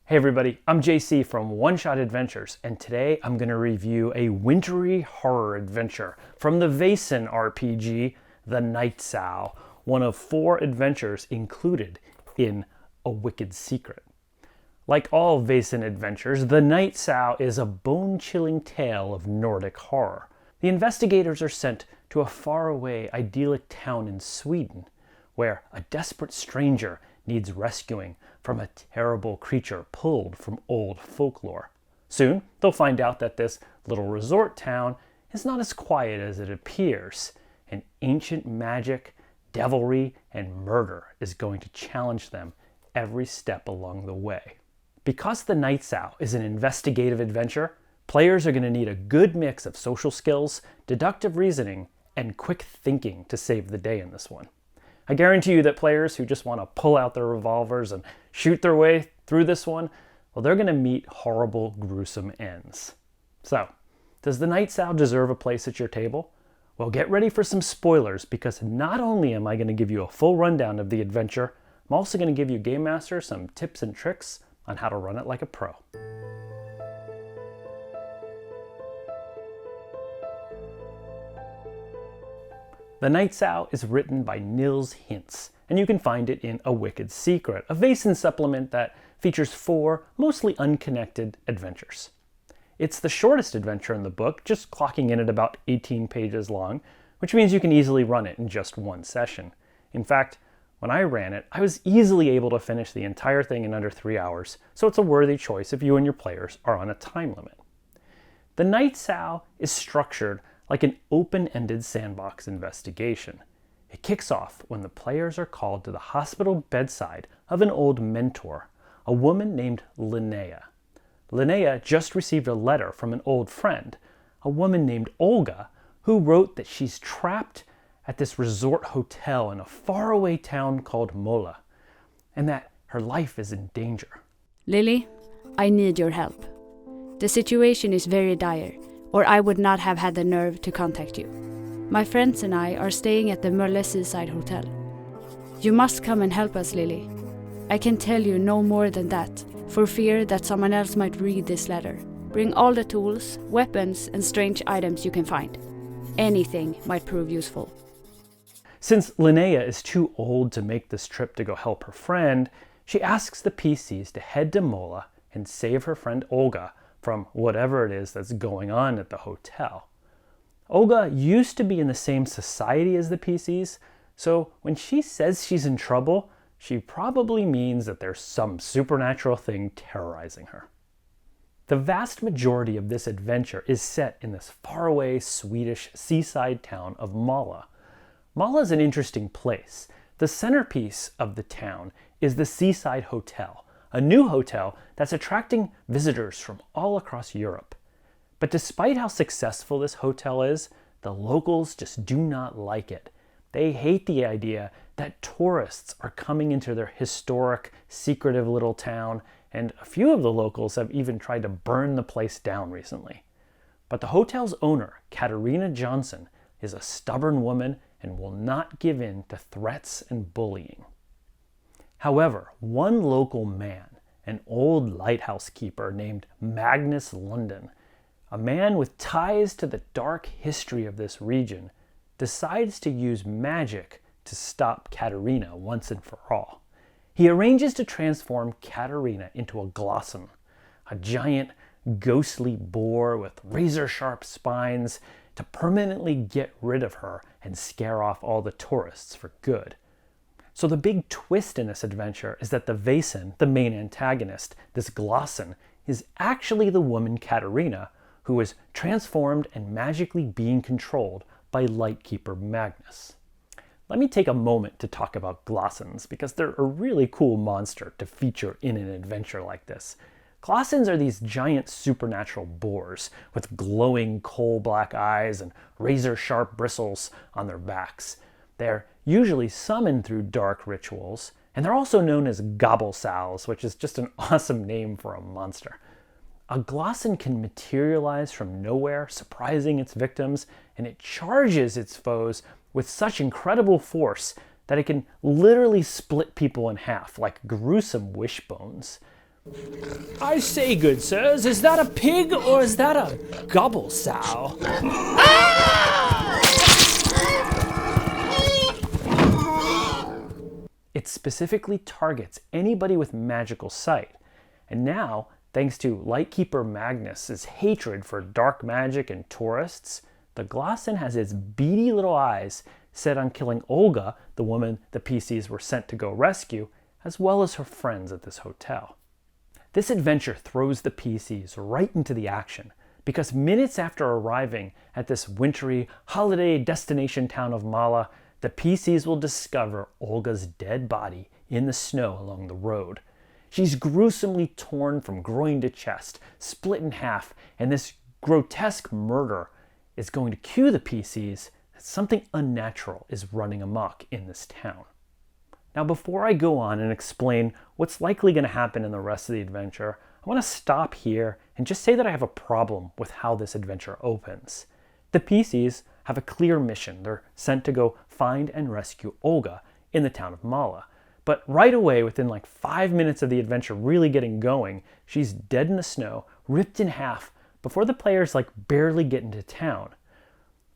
Hey everybody, I'm JC from One Shot Adventures, and today I'm going to review a wintry horror adventure from the Vaesen RPG, The Night Sow, one of 4 adventures included in A Wicked Secret. Like all Vaesen adventures, The Night Sow is a bone-chilling tale of Nordic horror. The investigators are sent to a faraway, idyllic town in Sweden, where a desperate stranger needs rescuing from a terrible creature pulled from old folklore. Soon, they'll find out that this little resort town is not as quiet as it appears, and ancient magic, devilry, and murder is going to challenge them every step along the way. Because The Night Sow is an investigative adventure, players are going to need a good mix of social skills, deductive reasoning, and quick thinking to save the day in this one. I guarantee you that players who just want to pull out their revolvers and shoot their way through this one, well, they're going to meet horrible, gruesome ends. So, does The Night Sow deserve a place at your table? Well, get ready for some spoilers, because not only am I going to give you a full rundown of the adventure, I'm also going to give you Game Master some tips and tricks on how to run it like a pro. The Night Sow is written by Nils Hintz, and you can find it in A Wicked Secret, a Vaesen supplement that features 4 mostly unconnected adventures. It's the shortest adventure in the book, just clocking in at about 18 pages long, which means you can easily run it in just one session. In fact, when I ran it, I was easily able to finish the entire thing in under 3 hours, so it's a worthy choice if you and your players are on a time limit. The Night Sow is structured like an open-ended sandbox investigation. It kicks off when the players are called to the hospital bedside of an old mentor, a woman named Linnea. Linnea just received a letter from an old friend, a woman named Olga, who wrote that she's trapped at this resort hotel in a faraway town called Mola, and that her life is in danger. Lily, I need your help. The situation is very dire, or I would not have had the nerve to contact you. My friends and I are staying at the Mölle Seaside Hotel. You must come and help us, Lily. I can tell you no more than that, for fear that someone else might read this letter. Bring all the tools, weapons, and strange items you can find. Anything might prove useful. Since Linnea is too old to make this trip to go help her friend, she asks the PCs to head to Mola and save her friend Olga from whatever it is that's going on at the hotel. Olga used to be in the same society as the PCs, so when she says she's in trouble, she probably means that there's some supernatural thing terrorizing her. The vast majority of this adventure is set in this faraway Swedish seaside town of Mala. Mala is an interesting place. The centerpiece of the town is the Seaside Hotel, a new hotel that's attracting visitors from all across Europe. But despite how successful this hotel is, the locals just do not like it. They hate the idea that tourists are coming into their historic, secretive little town, and a few of the locals have even tried to burn the place down recently. But the hotel's owner, Katarina Johnson, is a stubborn woman and will not give in to threats and bullying. However, one local man, an old lighthouse keeper named Magnus London, a man with ties to the dark history of this region, decides to use magic to stop Katarina once and for all. He arranges to transform Katarina into a glosson, a giant ghostly boar with razor-sharp spines, to permanently get rid of her and scare off all the tourists for good. So the big twist in this adventure is that the Vaesen, the main antagonist, this glosson, is actually the woman Katarina, who is transformed and magically being controlled by Lightkeeper Magnus. Let me take a moment to talk about glossons, because they're a really cool monster to feature in an adventure like this. Glossons are these giant supernatural boars with glowing coal-black eyes and razor-sharp bristles on their backs. They're usually summoned through dark rituals, and they're also known as gobble sows, which is just an awesome name for a monster. A glosson can materialize from nowhere, surprising its victims, and it charges its foes with such incredible force that it can literally split people in half like gruesome wishbones. I say, good sirs, is that a pig or is that a gobble sow? It specifically targets anybody with magical sight. And now, thanks to Lightkeeper Magnus's hatred for dark magic and tourists, the Glassen has its beady little eyes set on killing Olga, the woman the PCs were sent to go rescue, as well as her friends at this hotel. This adventure throws the PCs right into the action, because minutes after arriving at this wintry holiday destination town of Mala, the PCs will discover Olga's dead body in the snow along the road. She's gruesomely torn from groin to chest, split in half, and this grotesque murder is going to cue the PCs that something unnatural is running amok in this town. Now, before I go on and explain what's likely going to happen in the rest of the adventure, I want to stop here and just say that I have a problem with how this adventure opens. The PCs have a clear mission. They're sent to go find and rescue Olga in the town of Mala. But right away, within like 5 minutes of the adventure really getting going, she's dead in the snow, ripped in half, before the players barely get into town.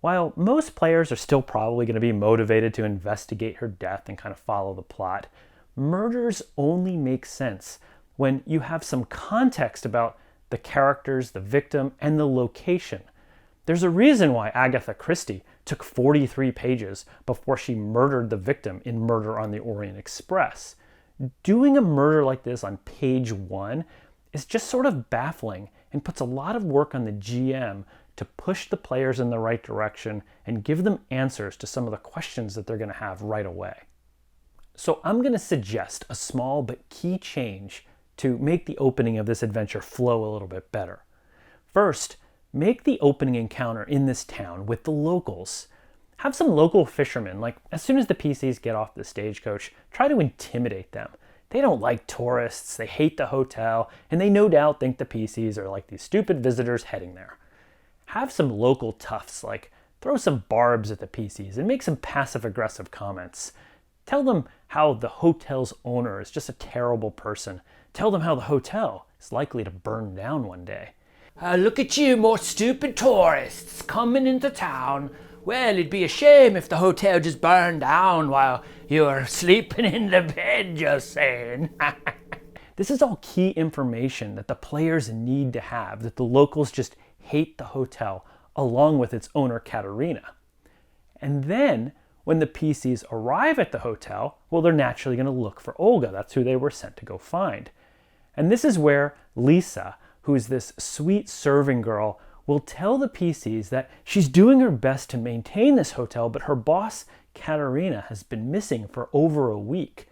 While most players are still probably going to be motivated to investigate her death and kind of follow the plot, murders only make sense when you have some context about the characters, the victim, and the location. There's a reason why Agatha Christie took 43 pages before she murdered the victim in Murder on the Orient Express. Doing a murder like this on page 1 is just sort of baffling and puts a lot of work on the GM to push the players in the right direction and give them answers to some of the questions that they're going to have right away. So I'm going to suggest a small but key change to make the opening of this adventure flow a little bit better. First, make the opening encounter in this town with the locals. Have some local fishermen, as soon as the PCs get off the stagecoach, try to intimidate them. They don't like tourists, they hate the hotel, and they no doubt think the PCs are like these stupid visitors heading there. Have some local toughs, throw some barbs at the PCs and make some passive-aggressive comments. Tell them how the hotel's owner is just a terrible person. Tell them how the hotel is likely to burn down one day. Look at you, more stupid tourists coming into town. Well, it'd be a shame if the hotel just burned down while you were sleeping in the bed, just saying. This is all key information that the players need to have, that the locals just hate the hotel, along with its owner, Katerina. And then, when the PCs arrive at the hotel, well, they're naturally going to look for Olga. That's who they were sent to go find. And this is where Lisa, who's this sweet serving girl, will tell the PCs that she's doing her best to maintain this hotel, but her boss, Katerina, has been missing for over a week.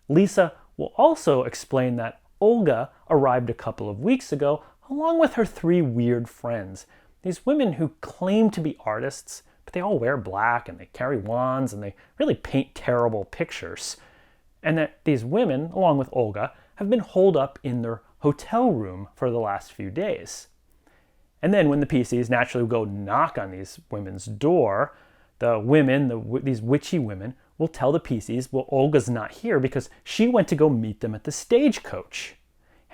Lisa will also explain that Olga arrived a couple of weeks ago, along with her 3 weird friends. These women who claim to be artists, but they all wear black and they carry wands and they really paint terrible pictures. And that these women, along with Olga, have been holed up in their hotel room for the last few days. And then when the PCs naturally go knock on these women's door, the women, these witchy women, will tell the PCs, well, Olga's not here because she went to go meet them at the stagecoach.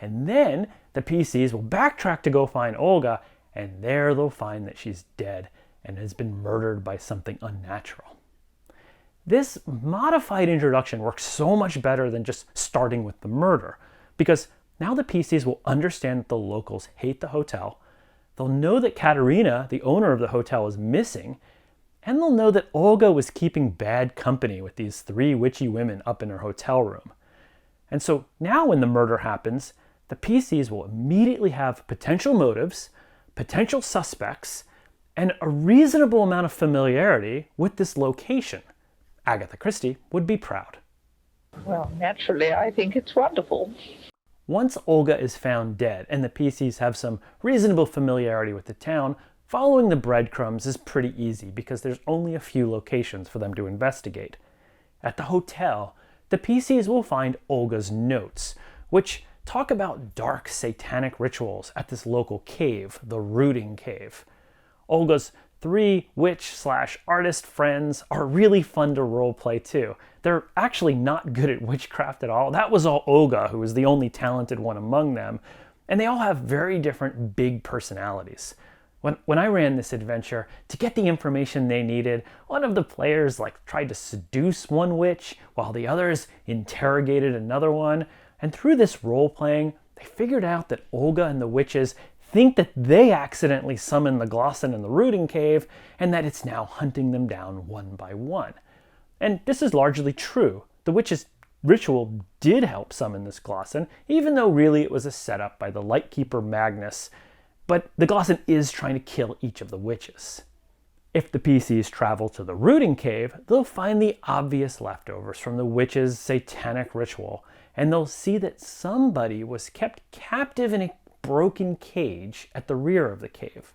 And then the PCs will backtrack to go find Olga, and there they'll find that she's dead and has been murdered by something unnatural. This modified introduction works so much better than just starting with the murder, because now the PCs will understand that the locals hate the hotel, they'll know that Katerina, the owner of the hotel, is missing, and they'll know that Olga was keeping bad company with these 3 witchy women up in her hotel room. And so now when the murder happens, the PCs will immediately have potential motives, potential suspects, and a reasonable amount of familiarity with this location. Agatha Christie would be proud. Well, naturally, I think it's wonderful. Once Olga is found dead and the PCs have some reasonable familiarity with the town, following the breadcrumbs is pretty easy because there's only a few locations for them to investigate. At the hotel, the PCs will find Olga's notes, which talk about dark satanic rituals at this local cave, the Rooting Cave. Olga's 3 witch/artist friends are really fun to roleplay too. They're actually not good at witchcraft at all. That was all Olga, who was the only talented one among them. And they all have very different big personalities. When I ran this adventure, to get the information they needed, one of the players tried to seduce one witch while the others interrogated another one. And through this role-playing, they figured out that Olga and the witches think that they accidentally summoned the Glosson in the rooting cave and that it's now hunting them down one by one. And this is largely true. The witches' ritual did help summon this Glosson, even though really it was a setup by the Lightkeeper Magnus. But the Glosson is trying to kill each of the witches. If the PCs travel to the rooting cave, they'll find the obvious leftovers from the witches' satanic ritual, and they'll see that somebody was kept captive in a broken cage at the rear of the cave.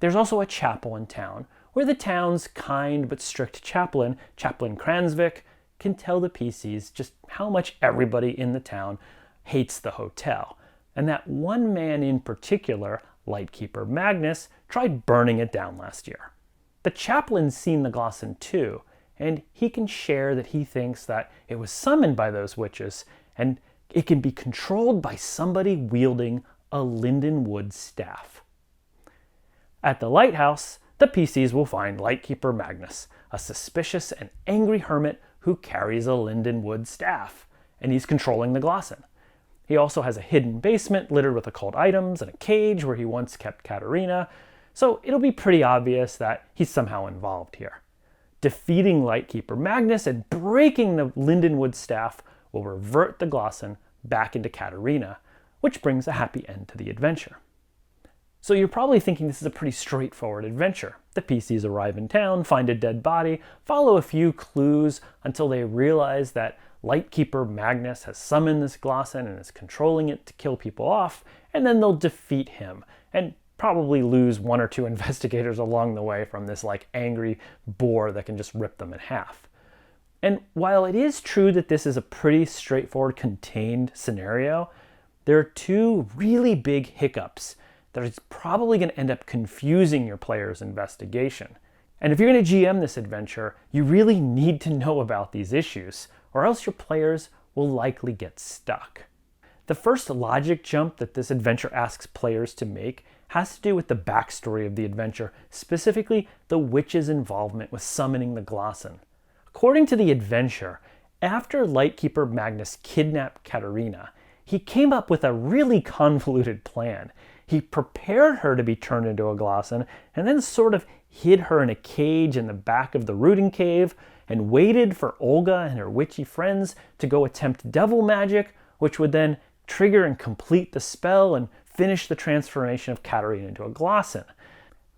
There's also a chapel in town, where the town's kind but strict chaplain, Chaplain Kransvik, can tell the PCs just how much everybody in the town hates the hotel, and that one man in particular, Lightkeeper Magnus, tried burning it down last year. The chaplain's seen the Glosson too, and he can share that he thinks that it was summoned by those witches, and it can be controlled by somebody wielding a lindenwood staff. At the lighthouse, the PCs will find Lightkeeper Magnus, a suspicious and angry hermit who carries a lindenwood staff, and he's controlling the Glosson. He also has a hidden basement littered with occult items and a cage where he once kept Katerina, so it'll be pretty obvious that he's somehow involved here. Defeating Lightkeeper Magnus and breaking the lindenwood staff will revert the Glosson back into Katerina, which brings a happy end to the adventure. So you're probably thinking this is a pretty straightforward adventure. The PCs arrive in town, find a dead body, follow a few clues until they realize that Lightkeeper Magnus has summoned this Glosson and is controlling it to kill people off, and then they'll defeat him, and probably lose 1 or 2 investigators along the way from this angry boar that can just rip them in half. And while it is true that this is a pretty straightforward, contained scenario, there are 2 really big hiccups that is probably going to end up confusing your player's investigation. And if you're going to GM this adventure, you really need to know about these issues, or else your players will likely get stuck. The first logic jump that this adventure asks players to make has to do with the backstory of the adventure, specifically the witch's involvement with summoning the Glosson. According to the adventure, after Lightkeeper Magnus kidnapped Katerina, he came up with a really convoluted plan. He prepared her to be turned into a Glosson and then sort of hid her in a cage in the back of the rooting cave and waited for Olga and her witchy friends to go attempt devil magic, which would then trigger and complete the spell and finish the transformation of Katerina into a Glosson.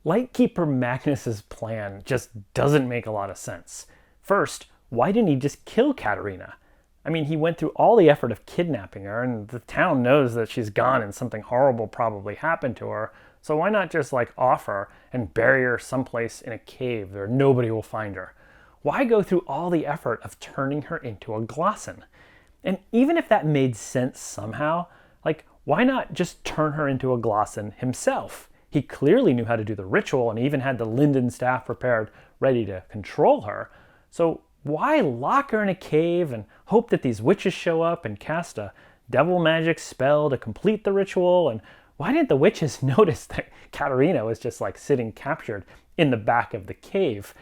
Lightkeeper Magnus's plan just doesn't make a lot of sense. First, why didn't he just kill Katerina? I mean, he went through all the effort of kidnapping her, and the town knows that she's gone and something horrible probably happened to her, so why not just off her and bury her someplace in a cave where nobody will find her? Why go through all the effort of turning her into a Glosson? And even if that made sense somehow, why not just turn her into a Glosson himself? He clearly knew how to do the ritual and even had the linden staff prepared, ready to control her. So why lock her in a cave and hope that these witches show up and cast a devil magic spell to complete the ritual? And why didn't the witches notice that Katerina was just sitting captured in the back of the cave?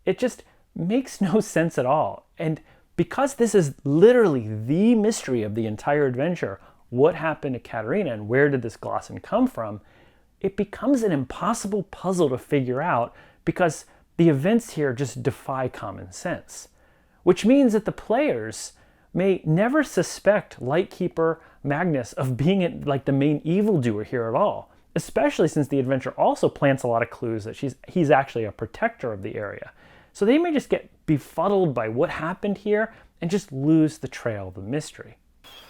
It just makes no sense at all. And because this is literally the mystery of the entire adventure, what happened to Katerina and where did this Glosson come from, it becomes an impossible puzzle to figure out because the events here just defy common sense. Which means that the players may never suspect Lightkeeper Magnus of being the main evildoer here at all, especially since the adventure also plants a lot of clues that he's actually a protector of the area. So they may just get befuddled by what happened here and just lose the trail of the mystery.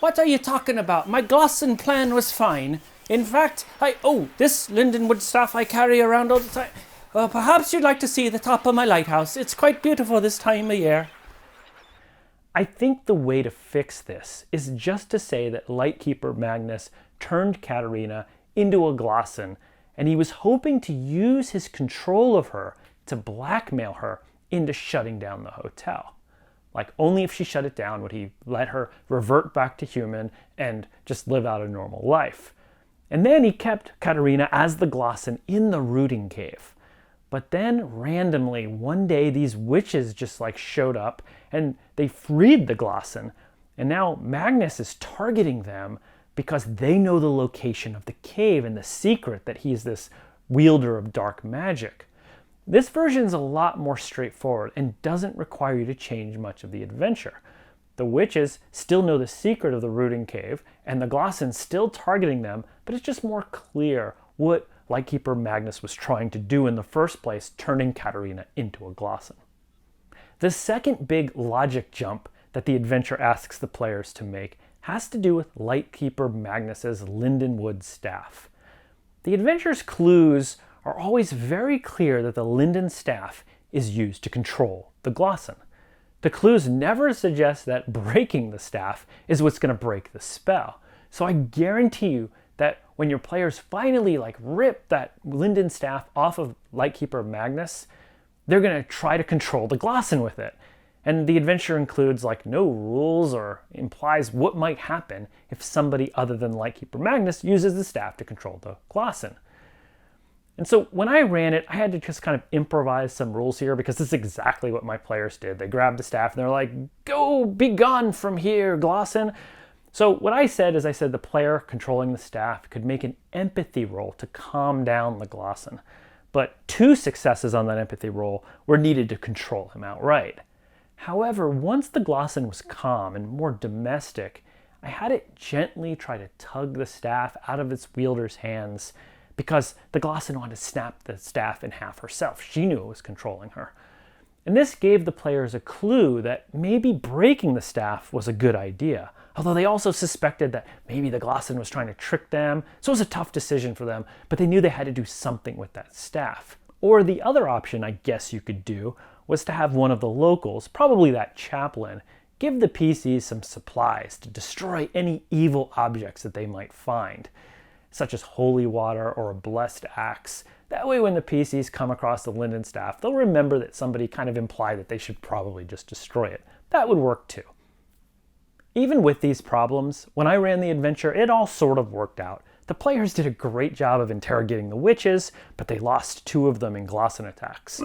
What are you talking about? My Glosson plan was fine. In fact, this lindenwood staff I carry around all the time. Well, perhaps you'd like to see the top of my lighthouse. It's quite beautiful this time of year. I think the way to fix this is just to say that Lightkeeper Magnus turned Katerina into a Glosson and he was hoping to use his control of her to blackmail her into shutting down the hotel. Like, only if she shut it down would he let her revert back to human and just live out a normal life. And then he kept Katarina as the Glosson in the rooting cave. But then randomly, one day, these witches just showed up and they freed the Glosson. And now Magnus is targeting them because they know the location of the cave and the secret that he's this wielder of dark magic. This version is a lot more straightforward and doesn't require you to change much of the adventure. The witches still know the secret of the rooting cave, and the Glosson's still targeting them, but it's just more clear what Lightkeeper Magnus was trying to do in the first place, turning Katarina into a Glosson. The second big logic jump that the adventure asks the players to make has to do with Lightkeeper Magnus's Lindenwood staff. The adventure's clues are always very clear that the linden staff is used to control the Glosson. The clues never suggest that breaking the staff is what's going to break the spell. So I guarantee you that when your players finally rip that linden staff off of Lightkeeper Magnus, they're going to try to control the Glosson with it. And the adventure includes no rules or implies what might happen if somebody other than Lightkeeper Magnus uses the staff to control the Glosson. And so when I ran it, I had to just kind of improvise some rules here because this is exactly what my players did. They grabbed the staff and they're like, "Go, be gone from here, Glosson." So what I said is the player controlling the staff could make an empathy roll to calm down the Glosson. But 2 successes on that empathy roll were needed to control him outright. However, once the Glosson was calm and more domestic, I had it gently try to tug the staff out of its wielder's hands because the Glosson wanted to snap the staff in half herself. She knew it was controlling her. And this gave the players a clue that maybe breaking the staff was a good idea, although they also suspected that maybe the Glosson was trying to trick them, so it was a tough decision for them, but they knew they had to do something with that staff. Or the other option I guess you could do was to have one of the locals, probably that chaplain, give the PCs some supplies to destroy any evil objects that they might find, such as holy water or a blessed axe. That way when the PCs come across the linden staff, they'll remember that somebody kind of implied that they should probably just destroy it. That would work too. Even with these problems, when I ran the adventure, it all sort of worked out. The players did a great job of interrogating the witches, but they lost 2 of them in Glosson attacks.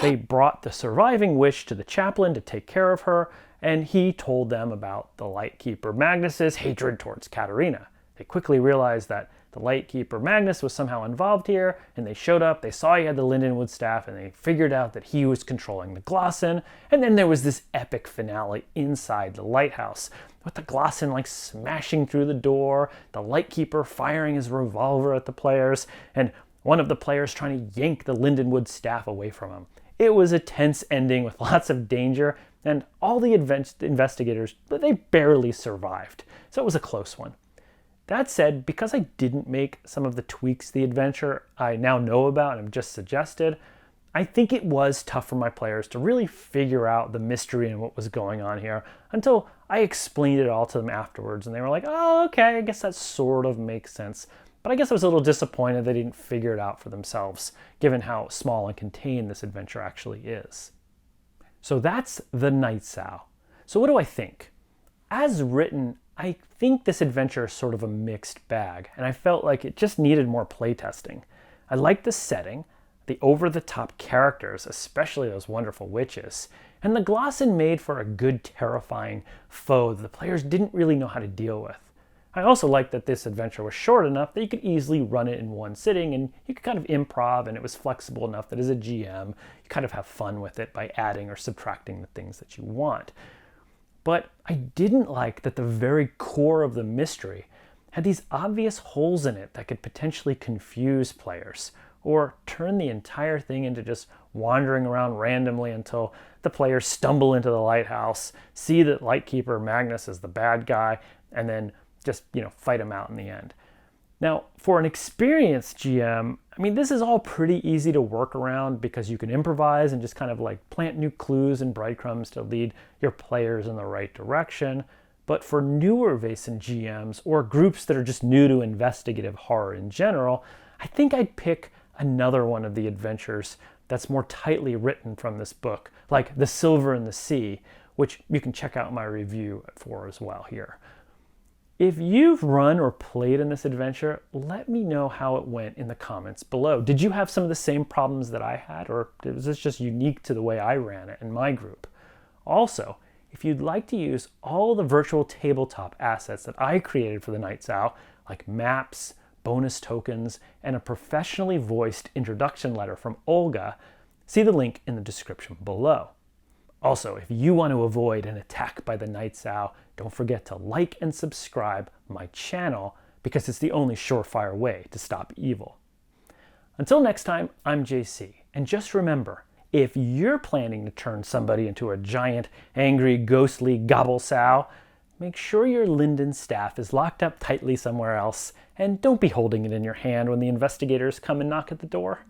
They brought the surviving witch to the chaplain to take care of her, and he told them about the Lightkeeper Magnus's hatred towards Katarina. They quickly realized that the Lightkeeper Magnus was somehow involved here, and they showed up, they saw he had the Lindenwood staff, and they figured out that he was controlling the Glosson. And then there was this epic finale inside the lighthouse, with the Glosson smashing through the door, the Lightkeeper firing his revolver at the players, and one of the players trying to yank the Lindenwood staff away from him. It was a tense ending with lots of danger, and all the investigators, they barely survived. So it was a close one. That said, because I didn't make some of the tweaks to the adventure I now know about and have just suggested, I think it was tough for my players to really figure out the mystery and what was going on here until I explained it all to them afterwards, and they were like, "Oh, okay, I guess that sort of makes sense." But I guess I was a little disappointed they didn't figure it out for themselves, given how small and contained this adventure actually is. So that's the Night Sow. So what do I think? As written, I think this adventure is sort of a mixed bag, and I felt like it just needed more playtesting. I liked the setting, the over-the-top characters, especially those wonderful witches, and the Glosson made for a good, terrifying foe that the players didn't really know how to deal with. I also liked that this adventure was short enough that you could easily run it in one sitting, and you could kind of improv, and it was flexible enough that as a GM, you kind of have fun with it by adding or subtracting the things that you want. But I didn't like that the very core of the mystery had these obvious holes in it that could potentially confuse players or turn the entire thing into just wandering around randomly until the players stumble into the lighthouse, see that Lightkeeper Magnus is the bad guy, and then just, fight him out in the end. Now, for an experienced GM, this is all pretty easy to work around because you can improvise and just kind of plant new clues and breadcrumbs to lead your players in the right direction. But for newer Vaesen GMs or groups that are just new to investigative horror in general, I think I'd pick another one of the adventures that's more tightly written from this book, like The Silver in the Sea, which you can check out my review for as well here. If you've run or played in this adventure, let me know how it went in the comments below. Did you have some of the same problems that I had, or was this just unique to the way I ran it in my group? Also, if you'd like to use all the virtual tabletop assets that I created for the Night Sow, like maps, bonus tokens, and a professionally voiced introduction letter from Olga, see the link in the description below. Also, if you want to avoid an attack by the Night Sow, don't forget to like and subscribe my channel, because it's the only surefire way to stop evil. Until next time, I'm JC, and just remember, if you're planning to turn somebody into a giant, angry, ghostly gobble sow, make sure your linden staff is locked up tightly somewhere else, and don't be holding it in your hand when the investigators come and knock at the door.